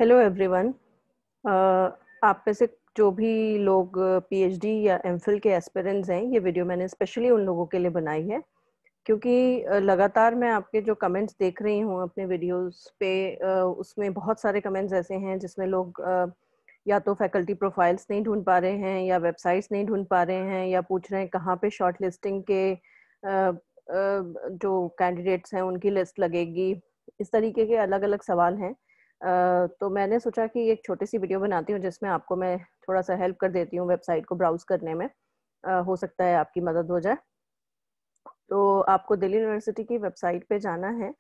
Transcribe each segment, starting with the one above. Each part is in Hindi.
Hello everyone. आप में से जो भी लोग पीएचडी या एमफिल के एस्पिरेंट्स हैं, ये वीडियो मैंने स्पेशली उन लोगों के लिए बनाई है क्योंकि लगातार मैं आपके जो कमेंट्स देख रही हूँ अपने वीडियोस पे, उसमें बहुत सारे कमेंट्स ऐसे हैं जिसमें लोग या तो फैकल्टी प्रोफाइल्स नहीं ढूंढ पा रहे हैं या वेबसाइट्स नहीं ढूंढ पा रहे हैं या पूछ रहे हैं कहाँ पे शॉर्ट लिस्टिंग के जो कैंडिडेट्स हैं उनकी लिस्ट लगेगी। इस तरीके के अलग अलग सवाल हैं। तो मैंने सोचा कि एक छोटी सी वीडियो बनाती हूँ जिसमें आपको मैं थोड़ा सा हेल्प कर देती हूँ वेबसाइट को ब्राउज करने में। हो सकता है आपकी मदद हो जाए। तो आपको दिल्ली यूनिवर्सिटी की वेबसाइट पे जाना है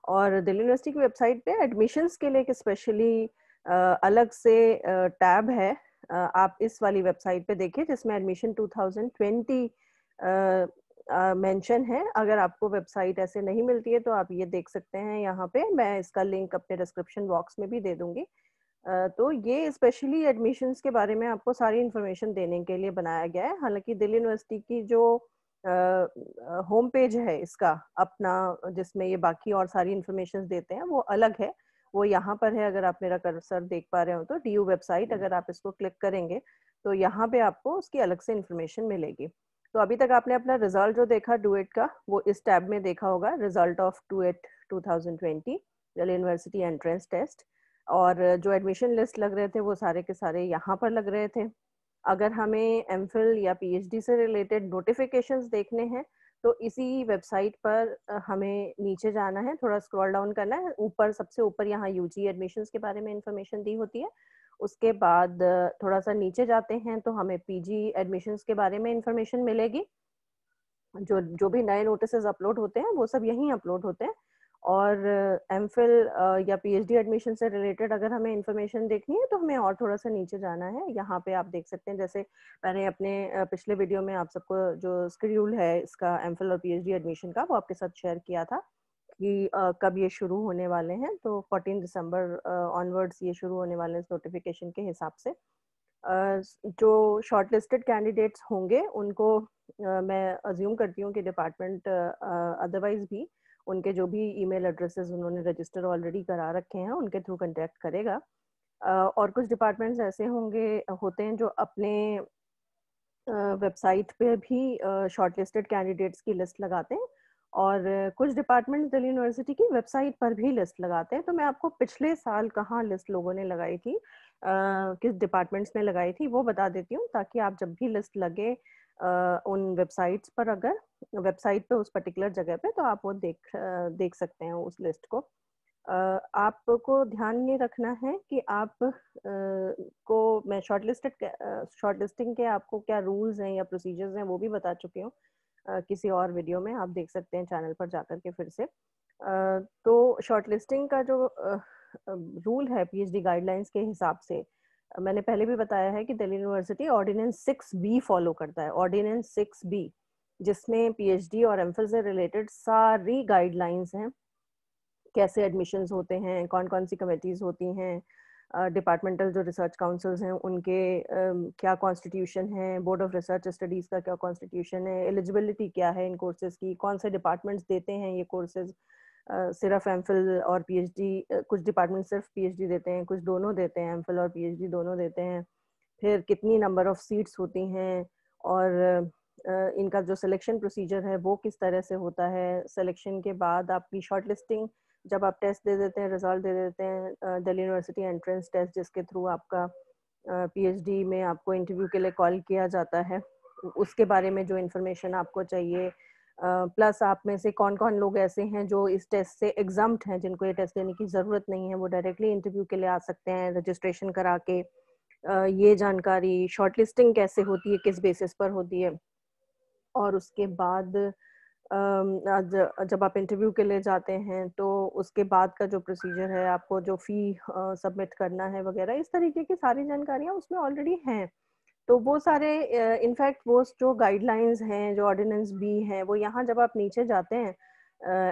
और दिल्ली यूनिवर्सिटी की वेबसाइट पे एडमिशन्स के लिए एक स्पेशली अलग से टैब है। आप इस वाली वेबसाइट पे देखिए जिसमें एडमिशन 2020 मेंशन है। अगर आपको वेबसाइट ऐसे नहीं मिलती है तो आप ये देख सकते हैं यहाँ पे, मैं इसका लिंक अपने डिस्क्रिप्शन बॉक्स में भी दे दूंगी। तो ये स्पेशली एडमिशन्स के बारे में आपको सारी इन्फॉर्मेशन देने के लिए बनाया गया है। हालांकि दिल्ली यूनिवर्सिटी की जो होम पेज है इसका अपना, जिसमें ये बाकी और सारी इन्फॉर्मेशन देते हैं, वो अलग है। वो यहाँ पर है, अगर आप मेरा कर्सर देख पा रहे हो तो डीयू वेबसाइट, अगर आप इसको क्लिक करेंगे तो यहाँ पे आपको उसकी अलग से इन्फॉर्मेशन मिलेगी। तो अभी तक आपने अपना रिजल्ट जो देखा डुएट का, वो इस टैब में देखा होगा, result of DUET 2020 Delhi university entrance test. और जो एडमिशन लिस्ट लग रहे थे वो सारे के सारे यहाँ पर लग रहे थे। अगर हमें एमफिल या पीएचडी से रिलेटेड नोटिफिकेशंस देखने हैं तो इसी वेबसाइट पर हमें नीचे जाना है, थोड़ा स्क्रॉल डाउन करना है। ऊपर, सबसे ऊपर यहाँ यूजी एडमिशन्स के बारे में इंफॉर्मेशन दी होती है। उसके बाद थोड़ा सा नीचे जाते हैं तो हमें पीजी एडमिशन्स के बारे में इंफॉर्मेशन मिलेगी। जो जो भी नए नोटिसेस अपलोड होते हैं वो सब यहीं अपलोड होते हैं। और एमफिल या पीएचडी एडमिशन से रिलेटेड अगर हमें इंफॉर्मेशन देखनी है तो हमें और थोड़ा सा नीचे जाना है। यहाँ पे आप देख सकते हैं, जैसे मैंने अपने पिछले वीडियो में आप सबको जो शेड्यूल है इसका एमफिल और पीएचडी एडमिशन का, वो आपके साथ शेयर किया था कि कब ये शुरू होने वाले हैं। तो 14 दिसंबर ऑनवर्ड्स ये शुरू होने वाले हैं इस नोटिफिकेशन के हिसाब से। जो शॉर्टलिस्टेड कैंडिडेट्स होंगे उनको मैं अज्यूम करती हूँ कि डिपार्टमेंट अदरवाइज भी उनके जो भी ईमेल एड्रेसेस उन्होंने रजिस्टर ऑलरेडी करा रखे हैं उनके थ्रू कांटेक्ट करेगा। और कुछ डिपार्टमेंट्स ऐसे होते हैं जो अपने वेबसाइट पे भी शॉर्टलिस्टेड कैंडिडेट्स की लिस्ट लगाते हैं। और कुछ डिपार्टमेंट दिल्ली यूनिवर्सिटी की वेबसाइट पर भी लिस्ट लगाते हैं। तो मैं आपको पिछले साल कहाँ लिस्ट लोगों ने लगाई थी, किस डिपार्टमेंट्स ने लगाई थी, वो बता देती हूँ, ताकि आप जब भी लिस्ट लगे उन वेबसाइट्स पर, अगर वेबसाइट पे उस पर्टिकुलर जगह पे, तो आप वो देख सकते हैं उस लिस्ट को। आपको ध्यान ये रखना है कि आप को मैं शॉर्टलिस्टिंग के आपको क्या रूल्स हैं या प्रोसीजर्स हैं वो भी बता चुकी हूँ किसी और वीडियो में, आप देख सकते हैं चैनल पर जाकर के फिर से। तो शॉर्टलिस्टिंग का जो रूल है पीएचडी गाइडलाइंस के हिसाब से, मैंने पहले भी बताया है कि Delhi university ordinance 6B follow करता है। ऑर्डिनेंस 6B, जिसमें पीएचडी और एमफिल से रिलेटेड सारी गाइडलाइंस हैं। कैसे एडमिशन्स होते हैं, कौन कौन सी कमेटीज होती हैं, डिपार्टमेंटल जो रिसर्च काउंसिल्स हैं उनके क्या कॉन्स्टिट्यूशन है, बोर्ड ऑफ रिसर्च स्टडीज़ का क्या कॉन्स्टिट्यूशन है, एलिजिबिलिटी क्या है इन कोर्सेज की, कौन से डिपार्टमेंट्स देते हैं ये कोर्सेज, सिर्फ एमफिल और पीएचडी, कुछ डिपार्टमेंट सिर्फ पीएचडी देते हैं, कुछ दोनों देते हैं, एमफिल और पीएचडी दोनों देते हैं। फिर कितनी नंबर ऑफ सीट्स होती हैं, और इनका जो सिलेक्शन प्रोसीजर है वो किस तरह से होता है। सिलेक्शन के बाद आपकी शॉर्ट लिस्टिंग, जब आप टेस्ट दे देते हैं, रिजल्ट दे देते हैं, दिल्ली यूनिवर्सिटी एंट्रेंस टेस्ट जिसके थ्रू आपका पीएचडी में आपको इंटरव्यू के लिए कॉल किया जाता है, उसके बारे में जो इन्फॉर्मेशन आपको चाहिए। प्लस आप में से कौन कौन लोग ऐसे हैं जो इस टेस्ट से एग्जम्प्ट हैं, जिनको ये टेस्ट देने की ज़रूरत नहीं है, वो डायरेक्टली इंटरव्यू के लिए आ सकते हैं रजिस्ट्रेशन करा के। ये जानकारी, शॉर्टलिस्टिंग कैसे होती है, किस बेसिस पर होती है, और उसके बाद जब आप इंटरव्यू के लिए जाते हैं तो उसके बाद का जो प्रोसीजर है, आपको जो फी सबमिट करना है वगैरह, इस तरीके की सारी जानकारियां उसमें ऑलरेडी हैं। तो वो सारे, इनफैक्ट वो जो गाइडलाइंस हैं, जो ऑर्डिनेंस भी हैं, वो यहाँ जब आप नीचे जाते हैं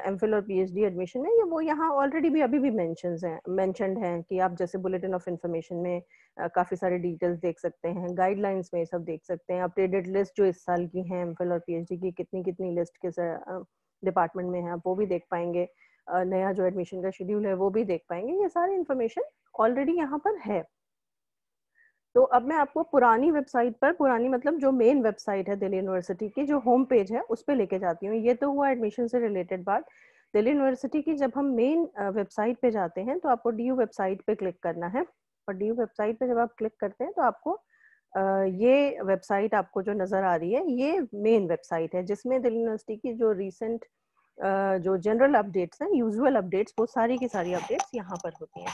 एमफिल और पीएचडी एडमिशन में, ये वो यहाँ ऑलरेडी भी अभी भी मेंशन्ड हैं कि आप जैसे बुलेटिन ऑफ इंफॉर्मेशन में काफ़ी सारे डिटेल्स देख सकते हैं, गाइडलाइंस में सब देख सकते हैं, अपडेटेड लिस्ट जो इस साल की है एमफिल और पीएचडी की, कितनी कितनी लिस्ट किस डिपार्टमेंट में है, आप वो भी देख पाएंगे। नया जो एडमिशन का शेड्यूल है वो भी देख पाएंगे। ये सारी इन्फॉर्मेशन ऑलरेडी यहाँ पर है। तो अब मैं आपको पुरानी वेबसाइट पर, पुरानी मतलब जो मेन वेबसाइट है दिल्ली यूनिवर्सिटी की, जो होम पेज है उस पर लेके जाती हूँ। ये तो हुआ एडमिशन से रिलेटेड बात। दिल्ली यूनिवर्सिटी की जब हम मेन वेबसाइट पे जाते हैं तो आपको डीयू वेबसाइट पे क्लिक करना है, और डीयू वेबसाइट पे जब आप क्लिक करते हैं तो आपको ये वेबसाइट आपको जो नज़र आ रही है ये मेन वेबसाइट है, जिसमें दिल्ली यूनिवर्सिटी की जो रिसेंट जो जनरल अपडेट्स हैं, यूजुअल अपडेट्स, वो सारी की सारी अपडेट्स यहाँ पर होती हैं।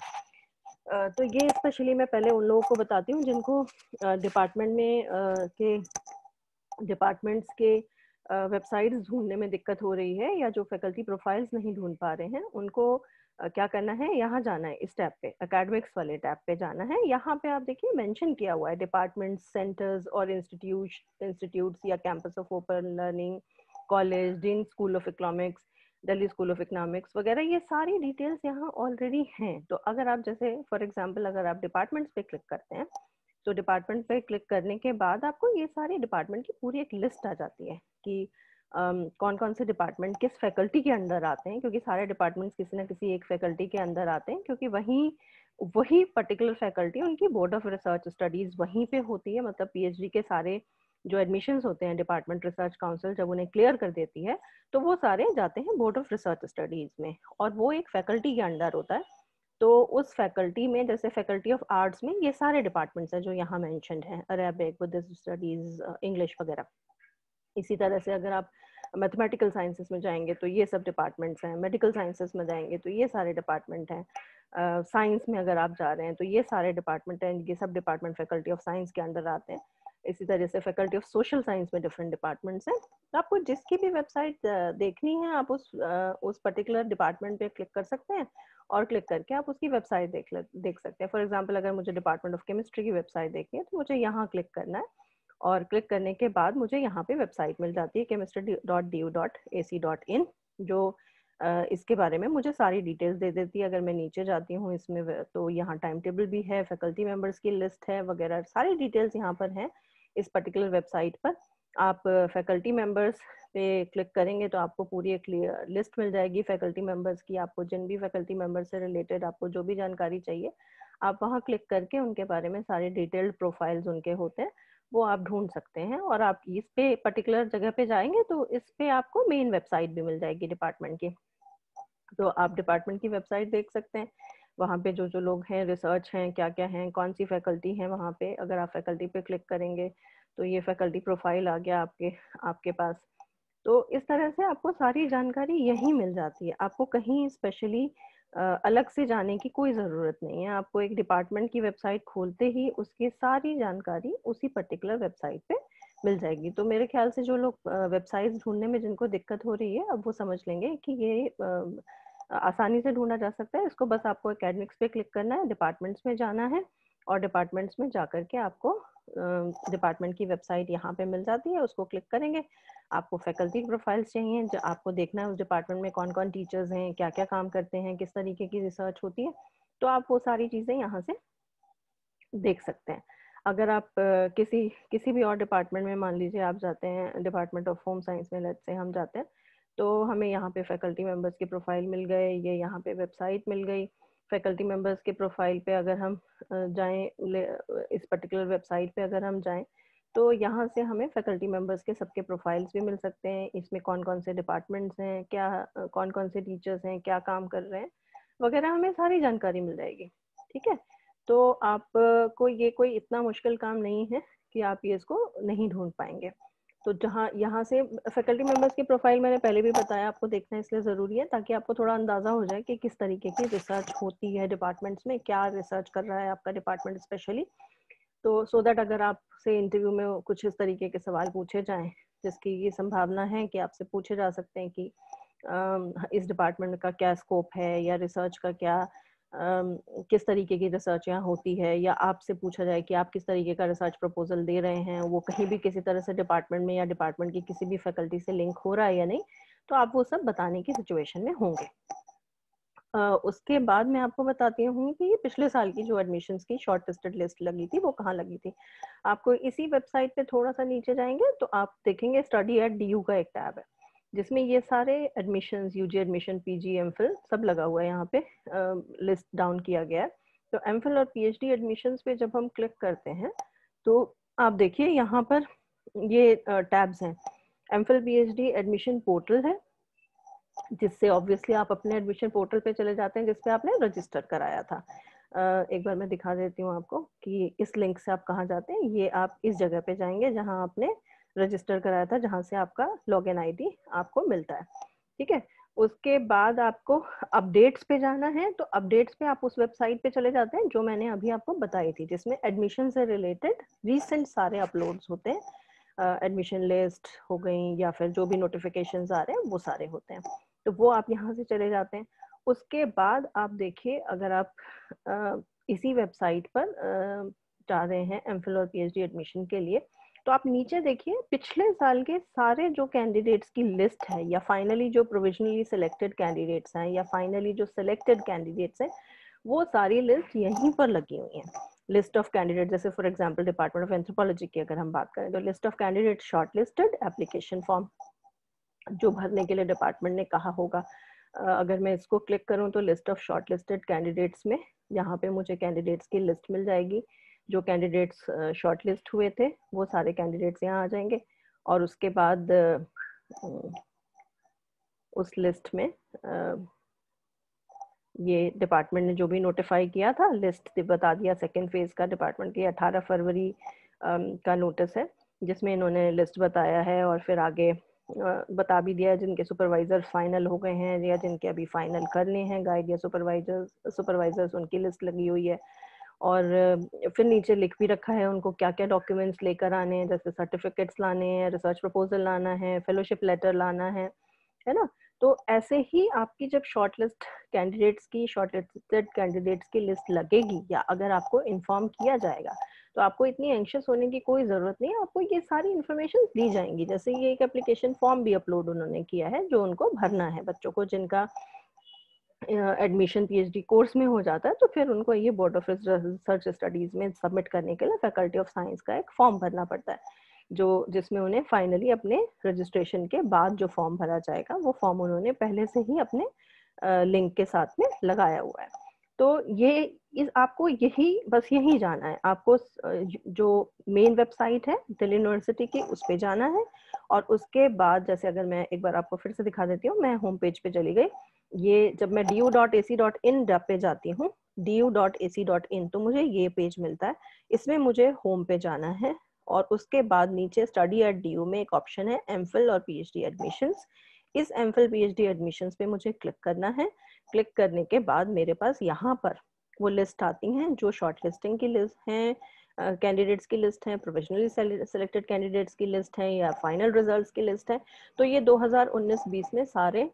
तो ये स्पेशली मैं पहले उन लोगों को बताती हूँ जिनको डिपार्टमेंट में के डिपार्टमेंट्स के वेबसाइट्स ढूंढने में दिक्कत हो रही है, या जो फैकल्टी प्रोफाइल्स नहीं ढूंढ पा रहे हैं, उनको क्या करना है, यहाँ जाना है, इस टैब पे, एकेडमिक्स वाले टैब पे जाना है। यहाँ पे आप देखिए मेंशन किया हुआ है डिपार्टमेंट, सेंटर्स और इंस्टीट्यूट्स या campus of open learning, college, dean school of economics, Delhi school of economics वगैरह, ये सारी डिटेल्स यहाँ ऑलरेडी हैं। तो अगर आप जैसे फॉर एग्जांपल अगर आप डिपार्टमेंट्स पे क्लिक करते हैं तो डिपार्टमेंट पे क्लिक करने के बाद आपको ये सारे डिपार्टमेंट की पूरी एक लिस्ट आ जाती है कि कौन कौन से डिपार्टमेंट किस फैकल्टी के अंदर आते हैं, क्योंकि सारे डिपार्टमेंट्स किसी ना किसी एक फैकल्टी के अंदर आते हैं, क्योंकि वही पर्टिकुलर फैकल्टी, उनकी बोर्ड ऑफ रिसर्च स्टडीज वहीं पे होती है। मतलब पीएचडी के सारे जो एडमिशन्स होते हैं, डिपार्टमेंट रिसर्च काउंसिल जब उन्हें क्लियर कर देती है तो वो सारे जाते हैं बोर्ड ऑफ रिसर्च स्टडीज में, और वो एक फैकल्टी के अंडर होता है। तो उस फैकल्टी में, जैसे फैकल्टी ऑफ आर्ट्स में ये सारे डिपार्टमेंट्स हैं जो यहाँ मेंशन्ड हैं, अरेबिक, बुद्धिस्ट स्टडीज, इंग्लिश वगैरह। इसी तरह से अगर आप मैथमेटिकल साइंसेस में जाएंगे तो ये सब डिपार्टमेंट्स हैं, मेडिकल साइंसेस में जाएंगे तो ये सारे डिपार्टमेंट हैं, साइंस में अगर आप जा रहे हैं तो ये सारे डिपार्टमेंट हैं, ये सब डिपार्टमेंट फैकल्टी ऑफ साइंस के अंडर आते हैं। इसी तरह से फैकल्टी ऑफ सोशल साइंस में डिफरेंट डिपार्टमेंट्स हैं। तो आपको जिसकी भी वेबसाइट देखनी है आप उस पर्टिकुलर डिपार्टमेंट पे क्लिक कर सकते हैं, और क्लिक करके आप उसकी वेबसाइट देख सकते हैं। फॉर एग्जांपल अगर मुझे डिपार्टमेंट ऑफ केमिस्ट्री की वेबसाइट देखनी है तो मुझे यहाँ क्लिक करना है, और क्लिक करने के बाद मुझे यहाँ पे वेबसाइट मिल जाती है chemistry.du.ac.in, जो इसके बारे में मुझे सारी डिटेल्स दे देती है। अगर मैं नीचे जाती हूँ इसमें तो यहाँ टाइम टेबल भी है, फैकल्टी मेंबर्स की लिस्ट है वगैरह, सारी डिटेल्स यहाँ पर हैं इस पर्टिकुलर वेबसाइट पर। आप फैकल्टी मेंबर्स पे क्लिक करेंगे तो आपको पूरी एक लिस्ट मिल जाएगी फैकल्टी मेंबर्स की। आपको जिन भी फैकल्टी मेंबर से रिलेटेड आपको जो भी जानकारी चाहिए, आप वहाँ क्लिक करके उनके बारे में सारे डिटेल्ड प्रोफाइल्स उनके होते हैं, वो आप ढूंढ सकते हैं। और आप इस पे पर्टिकुलर जगह पे जाएंगे तो इस पे आपको मेन वेबसाइट भी मिल जाएगी डिपार्टमेंट की। तो आप डिपार्टमेंट की वेबसाइट देख सकते हैं, वहाँ पे जो जो लोग हैं, रिसर्च हैं, क्या क्या हैं, कौन सी फैकल्टी है वहाँ पे। अगर आप फैकल्टी पे क्लिक करेंगे तो ये फैकल्टी प्रोफाइल आ गया आपके पास। तो इस तरह से आपको सारी जानकारी यहीं मिल जाती है, आपको कहीं स्पेशली अलग से जाने की कोई ज़रूरत नहीं है। आपको एक डिपार्टमेंट की वेबसाइट खोलते ही उसकी सारी जानकारी उसी पर्टिकुलर वेबसाइट पे मिल जाएगी। तो मेरे ख्याल से जो लोग वेबसाइट्स ढूंढने में जिनको दिक्कत हो रही है, अब वो समझ लेंगे कि ये आसानी से ढूंढा जा सकता है। इसको बस आपको एकेडमिक्स पे क्लिक करना है, डिपार्टमेंट्स में जाना है, और डिपार्टमेंट्स में जाकर के आपको डिपार्टमेंट की वेबसाइट यहाँ पे मिल जाती है, उसको क्लिक करेंगे। आपको फैकल्टी प्रोफाइल्स चाहिए, जो आपको देखना है उस डिपार्टमेंट में कौन कौन टीचर्स हैं, क्या क्या काम करते हैं, किस तरीके की रिसर्च होती है, तो आप वो सारी चीज़ें यहाँ से देख सकते हैं। अगर आप किसी किसी भी और डिपार्टमेंट में, मान लीजिए आप जाते हैं डिपार्टमेंट ऑफ होम साइंस में, लेट्स से हम जाते हैं, तो हमें यहाँ पे फैकल्टी मेंबर्स के प्रोफाइल मिल गए, ये यहाँ पे वेबसाइट मिल गई। फैकल्टी मेंबर्स के प्रोफाइल पे अगर हम जाएं, इस पर्टिकुलर वेबसाइट पे अगर हम जाएं तो यहाँ से हमें फैकल्टी मेंबर्स के सबके प्रोफाइल्स भी मिल सकते हैं। इसमें कौन कौन से डिपार्टमेंट्स हैं, क्या कौन कौन से टीचर्स हैं, क्या काम कर रहे हैं वगैरह, हमें सारी जानकारी मिल जाएगी। ठीक है, तो आप को ये कोई इतना मुश्किल काम नहीं है कि आप ये इसको नहीं ढूंढ पाएंगे। तो जहाँ यहाँ से फैकल्टी मेंबर्स की प्रोफाइल मैंने पहले भी बताया, आपको देखना इसलिए ज़रूरी है ताकि आपको थोड़ा अंदाज़ा हो जाए कि किस तरीके की रिसर्च होती है डिपार्टमेंट्स में, क्या रिसर्च कर रहा है आपका डिपार्टमेंट स्पेशली। तो सो दैट अगर आपसे इंटरव्यू में कुछ इस तरीके के सवाल पूछे जाएं, जिसकी ये संभावना है कि आपसे पूछे जा सकते हैं कि इस डिपार्टमेंट का क्या स्कोप है, या रिसर्च का क्या किस तरीके की रिसर्च यहाँ होती है, या आपसे पूछा जाए कि आप किस तरीके का रिसर्च प्रपोजल दे रहे हैं, वो कहीं भी किसी तरह से डिपार्टमेंट में या डिपार्टमेंट की किसी भी फैकल्टी से लिंक हो रहा है या नहीं, तो आप वो सब बताने की सिचुएशन में होंगे। उसके बाद मैं आपको बताती हूँ कि पिछले साल की जो एडमिशन्स की शॉर्ट लिस्टेड लिस्ट लगी थी वो कहाँ लगी थी। आपको इसी वेबसाइट पे थोड़ा सा नीचे जाएंगे तो आप देखेंगे स्टडी एट DU का एक टैब है। जिसमें ये सारे admissions, UG admission, PG, MPhil सब लगा हुआ है यहाँ पे, लिस्ट डाउन किया गया है। तो एमफिल और पीएचडी एडमिशन्स पे जब हम क्लिक करते हैं तो आप देखिए यहाँ पर ये टैब्स हैं। एमफिल पीएचडी एडमिशन पोर्टल है, जिससे ऑब्वियसली आप अपने एडमिशन पोर्टल पे चले जाते हैं जिसपे आपने रजिस्टर कराया था। एक बार मैं दिखा देती हूँ आपको कि इस लिंक से आप कहाँ जाते हैं। ये आप इस जगह पे जाएंगे जहाँ आपने रजिस्टर कराया था, जहाँ से आपका लॉगिन आईडी आपको मिलता है, ठीक है। उसके बाद आपको अपडेट्स पे जाना है, तो अपडेट्स पे आप उस वेबसाइट पे चले जाते हैं जो मैंने अभी आपको बताई थी, जिसमें एडमिशन से रिलेटेड रिसेंट सारे अपलोड्स होते हैं। एडमिशन लिस्ट हो गई या फिर जो भी नोटिफिकेशंस आ रहे हैं वो सारे होते हैं, तो वो आप यहाँ से चले जाते हैं। उसके बाद आप देखिए, अगर आप इसी वेबसाइट पर जा रहे हैं एमफिल और पीएचडी एडमिशन के लिए, तो आप नीचे देखिए पिछले साल के सारे जो कैंडिडेट्स की लिस्ट है, या फाइनली जो प्रोविजनली सिलेक्टेड कैंडिडेट्स हैं, या फाइनली जो सिलेक्टेड कैंडिडेट्स हैं, वो सारी लिस्ट यहीं पर लगी हुई है। लिस्ट ऑफ कैंडिडेट, जैसे for example department of anthropology की अगर हम बात करें, तो list of candidate short listed, application form जो भरने के लिए डिपार्टमेंट ने कहा होगा। अगर मैं इसको क्लिक करूं तो list of short listed candidates में यहाँ पे मुझे कैंडिडेट्स की लिस्ट मिल जाएगी। जो कैंडिडेट्स शॉर्ट लिस्ट हुए थे वो सारे कैंडिडेट्स यहाँ आ जाएंगे, और उसके बाद उस लिस्ट में ये डिपार्टमेंट ने जो भी नोटिफाई किया था, लिस्ट बता दिया सेकेंड फेज का डिपार्टमेंट की 18 फरवरी का नोटिस है, जिसमें इन्होंने लिस्ट बताया है, और फिर आगे बता भी दिया है जिनके सुपरवाइजर फाइनल हो गए हैं या जिनके अभी फाइनल करने हैं गाइड या सुपरवाइजर्स उनकी लिस्ट लगी हुई है। और फिर नीचे लिख भी रखा है उनको क्या क्या डॉक्यूमेंट्स लेकर आने हैं, जैसे सर्टिफिकेट्स लाने हैं, रिसर्च प्रपोजल लाना है, फेलोशिप लेटर लाना है ना। तो ऐसे ही आपकी जब शॉर्टलिस्ट कैंडिडेट्स की, शॉर्टलिस्टेड कैंडिडेट्स की लिस्ट लगेगी, या अगर आपको इन्फॉर्म किया जाएगा, तो आपको इतनी एंशियस होने की कोई ज़रूरत नहीं है। आपको ये सारी इन्फॉर्मेशन दी जाएंगी। जैसे ये एक एप्लीकेशन फॉर्म भी अपलोड उन्होंने किया है जो उनको भरना है बच्चों को, जिनका एडमिशन पीएचडी कोर्स में हो जाता है, तो फिर उनको ये बोर्ड ऑफ रिसर्च स्टडीज में सबमिट करने के लिए फैकल्टी ऑफ साइंस का एक फॉर्म भरना पड़ता है, जो जिसमें उन्हें फाइनली अपने रजिस्ट्रेशन के बाद जो फॉर्म भरा जाएगा, वो फॉर्म उन्होंने पहले से ही अपने लिंक के साथ में लगाया हुआ है। तो ये आपको बस यही जाना है। आपको जो मेन वेबसाइट है दिल्ली यूनिवर्सिटी की, उस पे जाना है, और उसके बाद जैसे अगर मैं एक बार आपको फिर से दिखा देती हूँ, मैं होम पेज पे चली गई। ये जब मैं du.ac.in पे जाती हूँ, du.ac.in, तो मुझे ये पेज मिलता है। इसमें मुझे होम पे जाना है, और उसके बाद नीचे स्टडी एट DU में एक ऑप्शन है एमफिल और पीएचडी एडमिशंस। इस एमफिल पीएचडी एडमिशंस पे मुझे क्लिक करना है। क्लिक करने के बाद मेरे पास यहाँ पर वो लिस्ट आती हैं जो शॉर्ट लिस्टिंग की लिस्ट हैं, कैंडिडेट्स की लिस्ट है, प्रोफेशनली सेलेक्टेड कैंडिडेट्स की लिस्ट है, या फाइनल रिजल्ट्स की लिस्ट है। तो ये 2019-20 में सारे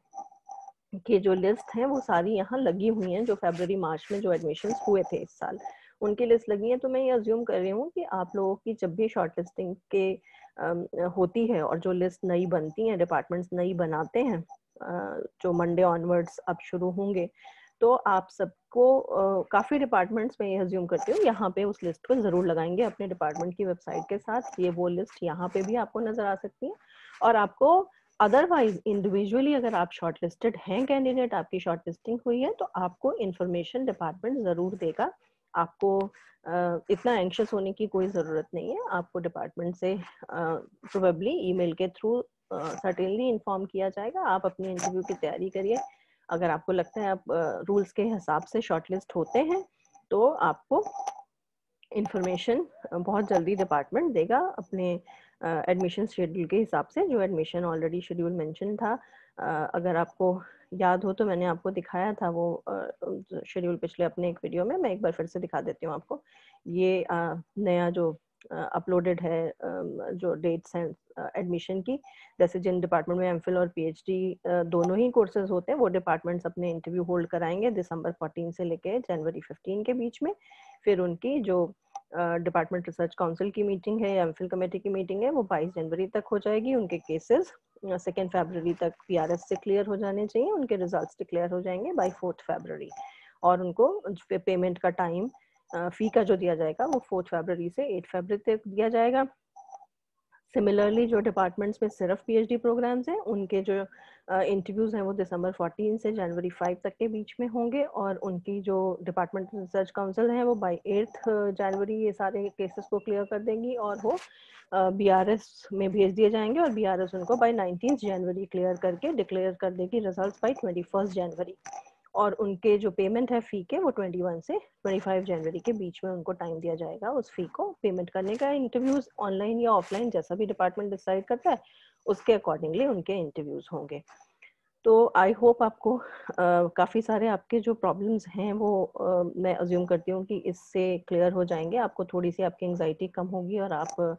की जो लिस्ट है वो सारी यहाँ लगी हुई हैं, जो फरवरी मार्च में जो एडमिशन्स हुए थे इस साल, उनकी लिस्ट लगी है। तो मैं ये अज्यूम कर रही हूँ कि आप लोगों की जब भी शॉर्ट लिस्टिंग के होती है और जो लिस्ट नई बनती है, डिपार्टमेंट्स नई बनाते हैं, जो मंडे ऑनवर्ड्स अब शुरू होंगे, तो आप सबको काफ़ी डिपार्टमेंट्स में ये अज्यूम करती हूँ यहाँ पे उस लिस्ट को ज़रूर लगाएंगे अपने डिपार्टमेंट की वेबसाइट के साथ। ये वो लिस्ट यहाँ पे भी आपको नज़र आ सकती है। और आपको अदरवाइज इंडिविजुअली अगर आप शॉर्ट लिस्टेड हैं कैंडिडेट, आपकी शॉर्ट लिस्टिंग हुई है, तो आपको इंफॉर्मेशन डिपार्टमेंट ज़रूर देगा। आपको इतना एंशियस होने की कोई ज़रूरत नहीं है। आपको डिपार्टमेंट से प्रोबेबली ईमेल के थ्रू सर्टेनली इन्फॉर्म किया जाएगा। आप अपनी इंटरव्यू की तैयारी करिए। अगर आपको लगता है आप रूल्स के हिसाब से शॉर्टलिस्ट होते हैं, तो आपको इंफॉर्मेशन बहुत जल्दी डिपार्टमेंट देगा अपने एडमिशन शेड्यूल के हिसाब से, जो एडमिशन ऑलरेडी शेड्यूल मेंशन था। अगर आपको याद हो तो मैंने आपको दिखाया था वो शेड्यूल पिछले अपने एक वीडियो में। मैं एक बार फिर से दिखा देती हूँ आपको। ये नया जो अपलोडेड है जो डेट्स हैं एडमिशन की, जैसे जिन डिपार्टमेंट में एमफिल और पीएचडी दोनों ही कोर्सेज होते हैं, वो डिपार्टमेंट्स अपने इंटरव्यू होल्ड कराएंगे दिसंबर 14 से लेके जनवरी 15 के बीच में। फिर उनकी जो डिपार्टमेंट रिसर्च काउंसिल की मीटिंग है या एमफिल कमेटी की मीटिंग है, वो 22 जनवरी तक हो जाएगी। उनके केसेस 2 फरवरी तक PRS से क्लियर हो जाने चाहिए। उनके रिजल्ट्स डिक्लेयर हो जाएंगे बाय 4 फरवरी। और उनको पेमेंट का टाइम फी का जो दिया जाएगा वो 4 फरवरी से 8 फरवरी तक दिया जाएगा। सिमिलरली जो डिपार्टमेंट्स में सिर्फ पीएचडी प्रोग्राम्स हैं उनके जो इंटरव्यूज़ हैं वो दिसंबर 14 से जनवरी 5 तक के बीच में होंगे, और उनकी जो डिपार्टमेंट रिसर्च काउंसिल है वो बाय 8 जनवरी ये सारे केसेस को क्लियर कर देंगी और वो बीआरएस में भेज दिए जाएंगे, और बीआरएस उनको बाय 19 जनवरी क्लियर करके डिक्लेयर कर देगी रिजल्ट्स बाय 21 जनवरी। और उनके जो पेमेंट है फ़ी के वो 21 से 25 जनवरी के बीच में उनको टाइम दिया जाएगा उस फ़ी को पेमेंट करने का। इंटरव्यूज़ ऑनलाइन या ऑफलाइन जैसा भी डिपार्टमेंट डिसाइड करता है उसके अकॉर्डिंगली उनके इंटरव्यूज़ होंगे। तो आई होप आपको काफ़ी सारे आपके जो प्रॉब्लम्स हैं वो मैं अज्यूम करती हूँ कि इससे क्लियर हो जाएंगे। आपको थोड़ी सी आपकी एंग्जाइटी कम होगी और आप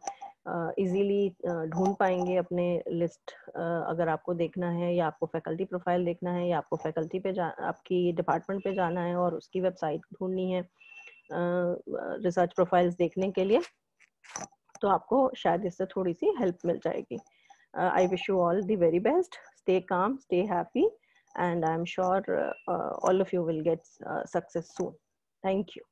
इजीली ढूंढ पाएंगे अपने लिस्ट। अगर आपको देखना है या आपको फैकल्टी प्रोफाइल देखना है या आपको फैकल्टी पे आपकी डिपार्टमेंट पे जाना है और उसकी वेबसाइट ढूंढनी है रिसर्च प्रोफाइल्स देखने के लिए, तो आपको शायद इससे थोड़ी सी हेल्प मिल जाएगी। I wish you all the very best. Stay calm, stay happy, and I'm sure all of you will get success soon. Thank you.